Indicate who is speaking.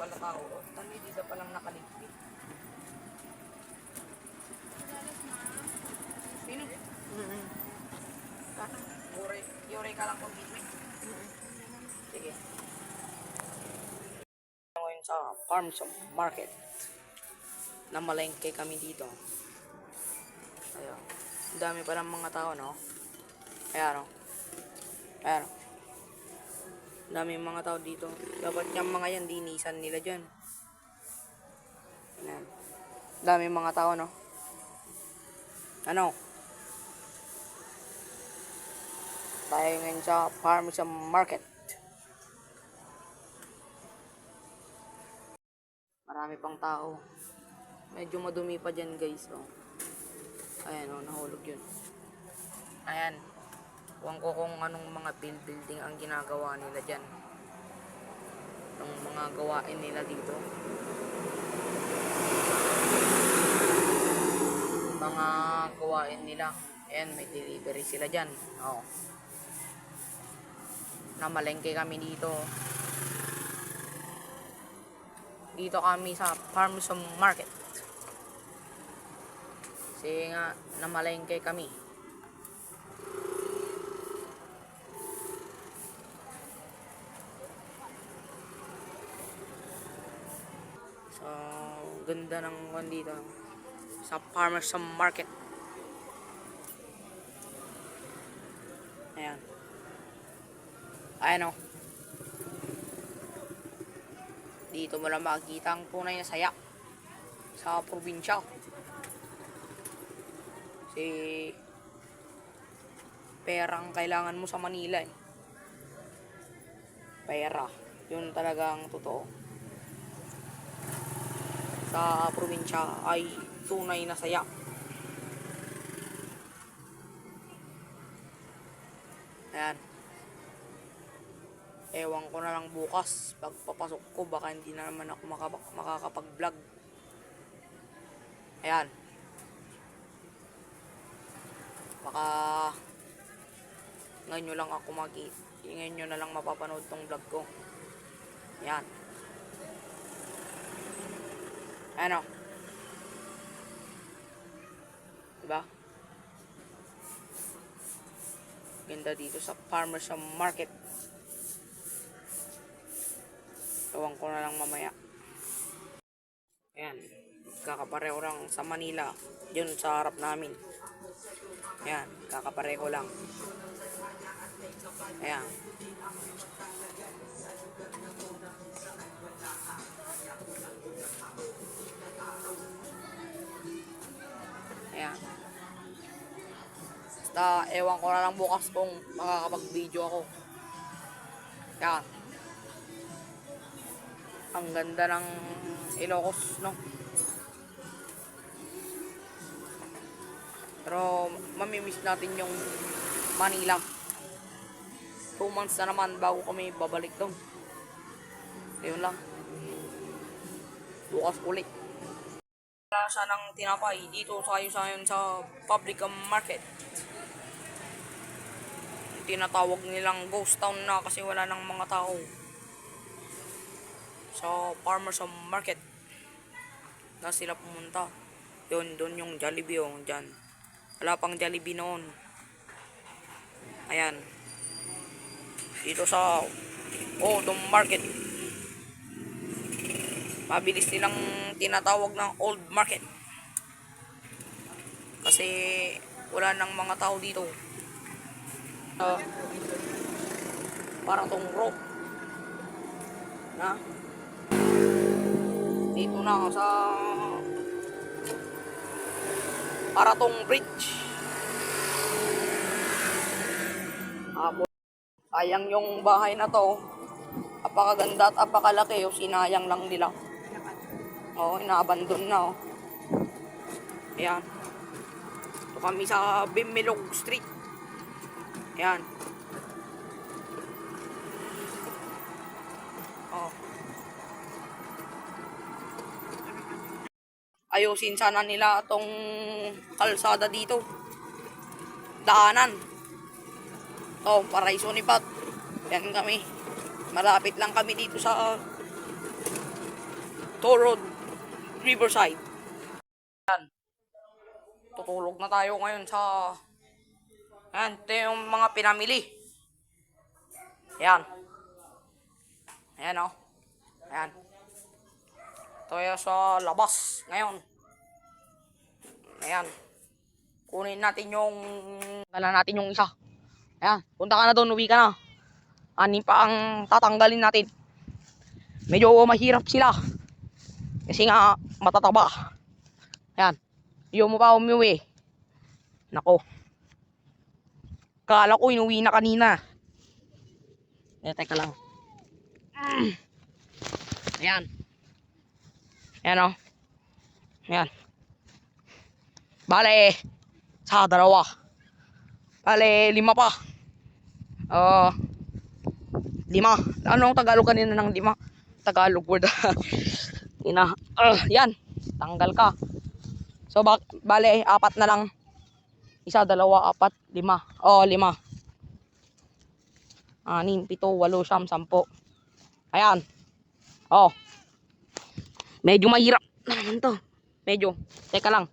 Speaker 1: pala tao. Tali, dito palang nakaligpit. Sino? Yuri ka lang kung dito. Sige. Ngayon sa farms market. Namalengke kami dito. Ayun. Ang dami pa ng mga tao, no? Ayan, no? Ayan, no? Ang dami mga tao dito. Dapat yung mga yan, dinisan nila dyan. Ayan. Ang dami mga tao, no? Ano? Tayo ngayon sa farm sa market. Marami pang tao. Medyo madumi pa dyan, guys. Oh. Ayan, oh, nahulog yun. Ayan. Huwag ko kung anong mga building ang ginagawa nila dyan. Itong mga gawain nila dito. Mga gawain nila. Ayan, may delivery sila dyan. Oh. Namalengke kami dito. Dito kami sa farm sa market. Kasi nga, namalengke kami. So, ganda ng one dito. Sa farmers sa market. Ayan. Ayan o. Dito mo lang makikita ang tunay na saya sa probinsya. Kasi pera ang kailangan mo sa Manila eh. Pera. Yun talagang totoo. Sa probinsya ay tunay na saya. Ayan. Ewan ko na lang bukas pagpapasok ko, baka hindi na naman ako makakapag-vlog. Ayan. Baka ngayon nyo lang ako ngayon nyo na lang mapapanood tong vlog ko. Ayan. Ayan o. Diba? Ganda dito sa farmers sa market. Ewan ko na lang mamaya. Ayan. Kakapareho lang sa Manila. Yun sa harap namin. Ayan. Kakapareho lang. Ayan. Ayan. Basta ewan ko na lang bukas kung makakapag-video ako. Ayan. Ang ganda ng Ilocos, no? Pero mamimiss natin yung Manila. 2 months na naman bago kami babalik doon. Ayun lang. Bukas ulit. Lasa ng tinapay dito tayo sa public market. Tinatawag nilang ghost town na kasi wala nang mga tao. Sa farmers market na sila pumunta. Yun, doon yung Jollibee yung dyan. Wala pang Jollibee noon. Ayan. Dito sa Odom Market. Mabilis nilang tinatawag ng old market. Kasi wala nang mga tao dito. Para tong rope. Na? Dito na ako sa para tong bridge. Sayang yung bahay na to. Apakaganda at apakalaki. Sinayang lang nila. Inaabandon na. Ayan. Ito kami sa Bimilog Street. Ayan. Ayusin sana nila itong kalsada dito. Daanan. Paraiso ni Pat. Yan kami. Malapit lang kami dito sa Toll Road, Riverside. Yan. Tutulog na tayo ngayon sa... Yan, ito yung mga pinamili. Yan. Ayan o. Ayan. Ito yung sa labas ngayon. Ayan. Kunin natin yung... Dala natin yung isa. Ayan. Punta ka na doon. Uwi ka na. Anin pa ang tatanggalin natin. Medyo mahirap sila. Kasi nga matataba. Ayan. Yung mo pa umiwi. Nako. Kala ko inuwi na kanina. Teka lang. Ayan. Ayan o. Ayan. Bale. Sa dalawa. Bale, 5 pa. 5. Anong Tagalog kanina ng 5? Tagalog word. Yan. Tanggal ka. So, bale, 4 na lang. 1, 2, 4, 5. 5. 6, 7, 8, 10. Ayan. Medyo mahirap naman to. Medyo. Teka lang.